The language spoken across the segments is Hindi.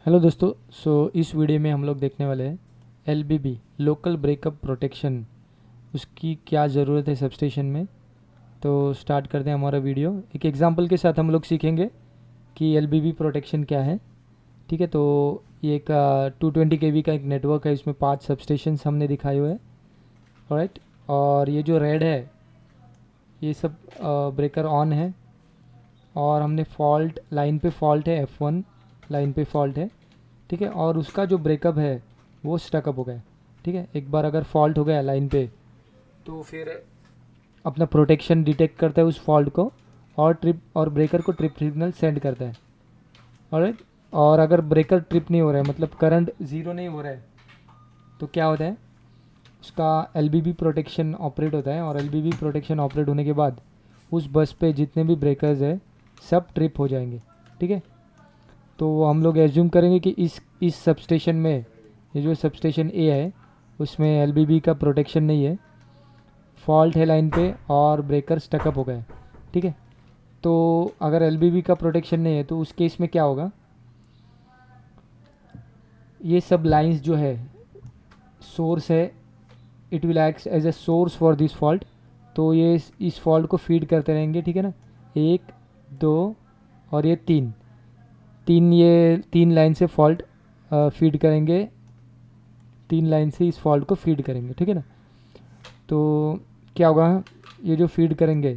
हेलो दोस्तों। इस वीडियो में हम लोग देखने वाले हैं LBB लोकल ब्रेकअप प्रोटेक्शन, उसकी क्या ज़रूरत है सबस्टेशन में। तो स्टार्ट करते हैं हमारा वीडियो। एक एग्जांपल के साथ हम लोग सीखेंगे कि LBB प्रोटेक्शन क्या है। ठीक है, तो ये एक 220 kV का एक नेटवर्क है, इसमें 5 सबस्टेशंस हमने दिखाए हुए हैं। राइट, और ये जो रेड है ये सब ब्रेकर ऑन है, और हमने फॉल्ट लाइन पे फॉल्ट है, F1 लाइन पे फॉल्ट है। ठीक है, और उसका जो ब्रेकअप है वो स्टकअप हो गया है। ठीक है, एक बार अगर फॉल्ट हो गया लाइन पे तो फिर अपना प्रोटेक्शन डिटेक्ट करता है उस फॉल्ट को, और ट्रिप और ब्रेकर को ट्रिप सिग्नल सेंड करता है। ऑलराइट, और अगर ब्रेकर ट्रिप नहीं हो रहा है, मतलब करंट ज़ीरो नहीं हो रहा है, तो क्या होता है, उसका LBB प्रोटेक्शन ऑपरेट होता है। और LBB प्रोटेक्शन ऑपरेट होने के बाद उस बस पे जितने भी ब्रेकर्स है सब ट्रिप हो जाएंगे। ठीक है, तो हम लोग एज्यूम करेंगे कि इस सबस्टेशन में, ये जो सबस्टेशन ए है उसमें LBB का प्रोटेक्शन नहीं है, फॉल्ट है लाइन पे और ब्रेकर स्टकअप हो गए। ठीक है, तो अगर LBB का प्रोटेक्शन नहीं है तो उस केस में क्या होगा, ये सब लाइंस जो है सोर्स है, it will act as a source for this fault. तो ये इस फॉल्ट को फीड करते रहेंगे। ठीक है ना, एक, दो और ये तीन, ये तीन लाइन से फॉल्ट फीड करेंगे, तीन लाइन से इस फॉल्ट को फीड करेंगे। ठीक है ना, तो क्या होगा, ये जो फीड करेंगे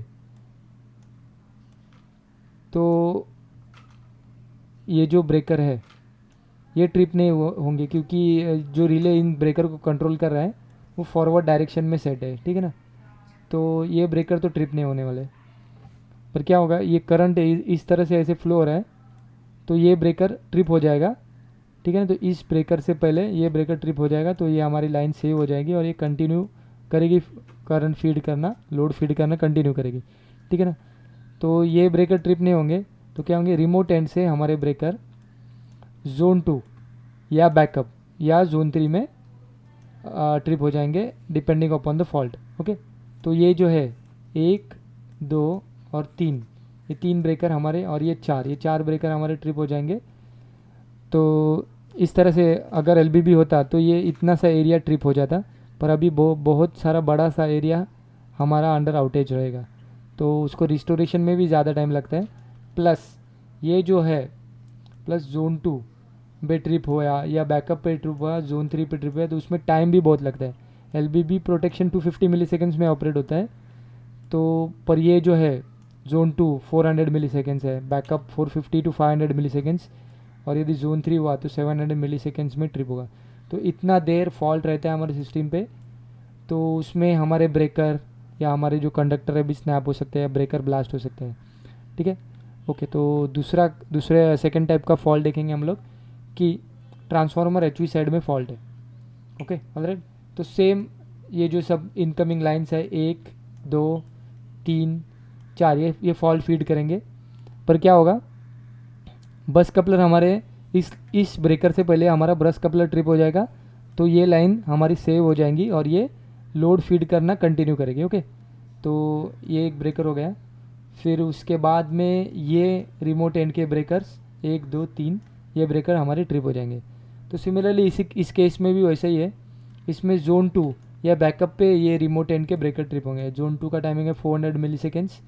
तो ये जो ब्रेकर है ये ट्रिप नहीं होंगे, क्योंकि जो रिले इन ब्रेकर को कंट्रोल कर रहा है वो फॉरवर्ड डायरेक्शन में सेट है। ठीक है ना, तो ये ब्रेकर तो ट्रिप नहीं होने वाले। पर क्या होगा, ये करंट इस तरह से ऐसे फ्लो हो रहा है तो ये ब्रेकर ट्रिप हो जाएगा। ठीक है ना, तो इस ब्रेकर से पहले ये ब्रेकर ट्रिप हो जाएगा, तो ये हमारी लाइन सेव हो जाएगी और ये कंटिन्यू करेगी, करंट फीड करना, लोड फीड करना कंटिन्यू करेगी। ठीक है ना, तो ये ब्रेकर ट्रिप नहीं होंगे। तो क्या होंगे, रिमोट एंड से हमारे ब्रेकर जोन 2 या बैकअप या जोन 3 में ट्रिप हो जाएंगे depending upon the fault. Okay, तो ये जो है एक, दो और तीन, ये तीन ब्रेकर हमारे, और ये चार ब्रेकर हमारे ट्रिप हो जाएंगे। तो इस तरह से अगर LBB होता तो ये इतना सा एरिया ट्रिप हो जाता, पर अभी बहुत सारा बड़ा सा एरिया हमारा अंडर आउटेज रहेगा, तो उसको रिस्टोरेशन में भी ज़्यादा टाइम लगता है। प्लस ये जो है, प्लस जोन 2 पे ट्रिप हुआ या बैकअप पे ट्रिप हुआ, जोन 3 पे ट्रिप हुआ, तो उसमें टाइम भी बहुत लगता है। LBB प्रोटेक्शन 250 मिली सेकेंड्स में ऑपरेट होता है, तो पर ये जो है जोन 2 400 मिली सेकेंड्स है, बैकअप 450 टू 500 मिली सेकेंड्स, और यदि जोन 3 हुआ तो 700 मिली सेकेंड्स में ट्रिप होगा। तो इतना देर फॉल्ट रहता है हमारे सिस्टम पे, तो उसमें हमारे ब्रेकर या हमारे जो कंडक्टर है भी स्नैप हो सकते हैं, ब्रेकर ब्लास्ट हो सकते हैं। ठीक है, ओके, तो दूसरे सेकेंड टाइप का फॉल्ट देखेंगे हम लोग कि ट्रांसफार्मर HV साइड में फॉल्ट है। ओके, ऑलराइट, तो सेम ये जो सब इनकमिंग लाइंस है, एक, दो, तीन, चार, ये फॉल्ट फीड करेंगे। पर क्या होगा, बस कपलर हमारे इस ब्रेकर से पहले हमारा ब्रश कपलर ट्रिप हो जाएगा, तो ये लाइन हमारी सेव हो जाएंगी और ये लोड फीड करना कंटिन्यू करेगी। ओके, तो ये एक ब्रेकर हो गया। फिर उसके बाद में ये रिमोट एंड के ब्रेकर्स एक, दो, तीन, ये ब्रेकर हमारे ट्रिप हो जाएंगे। तो सिमिलरली इस केस में भी वैसा ही है, इसमें जोन 2 या बैकअप पे ये रिमोट एंड के ब्रेकर ट्रिप होंगे। जोन 2 का टाइमिंग है 400 मिली सेकेंड्स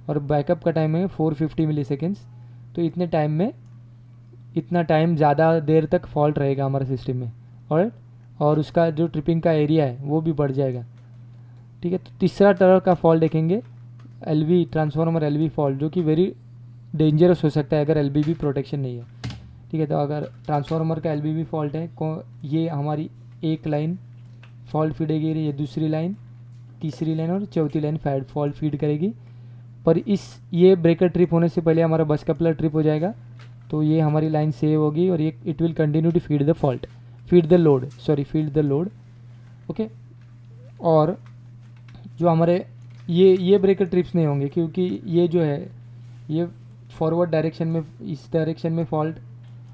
और बैकअप का टाइमिंग है 450 मिली सेकेंड्स। तो इतने टाइम में, इतना टाइम ज़्यादा देर तक फॉल्ट रहेगा हमारे सिस्टम में, और उसका जो ट्रिपिंग का एरिया है वो भी बढ़ जाएगा। ठीक है, तो तीसरा तरह का फॉल्ट देखेंगे, ट्रांसफार्मर LV फॉल्ट, जो कि वेरी डेंजरस हो सकता है अगर LBB प्रोटेक्शन नहीं है। ठीक है, तो अगर ट्रांसफार्मर का LBB फॉल्ट है, ये हमारी एक लाइन फॉल्ट फीडेगी, ये दूसरी लाइन, तीसरी लाइन और चौथी लाइन फॉल्ट फीड करेगी। पर ये ब्रेकर ट्रिप होने से पहले हमारा बस कपलर ट्रिप हो जाएगा, तो ये हमारी लाइन सेव होगी और ये it will continue to feed the load. Okay, और जो हमारे ये ब्रेकर ट्रिप्स नहीं होंगे, क्योंकि ये जो है ये फॉरवर्ड डायरेक्शन में, इस डायरेक्शन में फॉल्ट,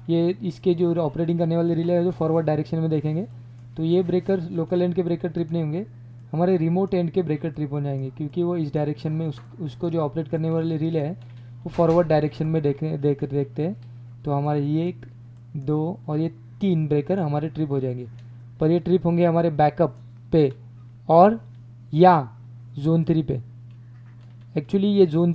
ये इसके जो ऑपरेटिंग करने वाले रिले है जो फॉरवर्ड डायरेक्शन में देखेंगे, तो ये ब्रेकर लोकल एंड के ब्रेकर ट्रिप नहीं होंगे, हमारे रिमोट एंड के ब्रेकर ट्रिप हो जाएंगे, क्योंकि वो इस डायरेक्शन में उसको जो ऑपरेट करने वाले रिले है वो फॉरवर्ड डायरेक्शन में देखते हैं। तो हमारे ये एक, 2 और ये 3 ब्रेकर हमारे ट्रिप हो जाएंगे, पर ये ट्रिप होंगे हमारे बैकअप पे और या जोन 3 पे। एक्चुअली ये जोन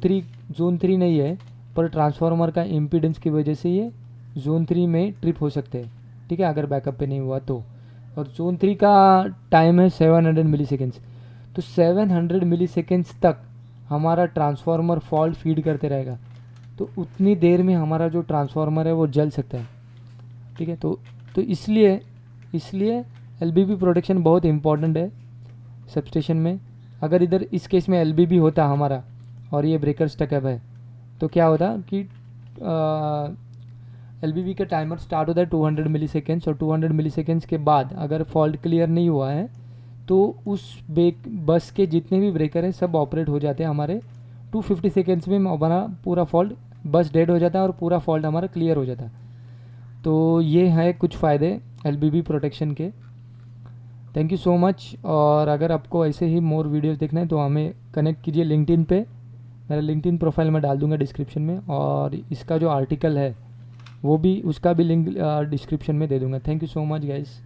थ्री नहीं है, पर ट्रांसफार्मर का इम्पीडेंस की वजह से ये जोन 3 में ट्रिप हो सकते हैं, ठीक है, अगर बैकअप पे नहीं हुआ तो। और जोन 3 का टाइम है 700 मिली सेकेंड्स, तो 700 मिली सेकेंड्स तक हमारा ट्रांसफार्मर फॉल्ट फीड करते रहेगा, तो उतनी देर में हमारा जो ट्रांसफार्मर है वो जल सकता है, ठीक है। तो इसलिए इसलिए एलबीबी प्रोटेक्शन बहुत इंपॉर्टेंट है सबस्टेशन में। अगर इधर इस केस में एलबीबी होता हमारा और ये ब्रेकर स्टक अप है, तो क्या होता कि एलबीबी का टाइमर स्टार्ट होता है 200 मिली सेकेंड्स, और 200 मिली सेकेंड्स के बाद अगर फॉल्ट क्लियर नहीं हुआ है तो उस बस के जितने भी ब्रेकर हैं सब ऑपरेट हो जाते हैं हमारे 250 सेकेंड्स में, हमारा पूरा फॉल्ट बस डेड हो जाता है और पूरा फॉल्ट हमारा क्लियर हो जाता है। तो ये है कुछ फ़ायदे एलबीबी प्रोटेक्शन के। Thank you so much. और अगर आपको ऐसे ही मोर वीडियोस देखना है तो हमें कनेक्ट कीजिए लिंक्डइन पे, मेरा लिंक्डइन प्रोफाइल में डाल दूंगा डिस्क्रिप्शन में, और इसका जो आर्टिकल है वो भी, उसका भी लिंक डिस्क्रिप्शन में दे दूंगा। Thank you so much guys.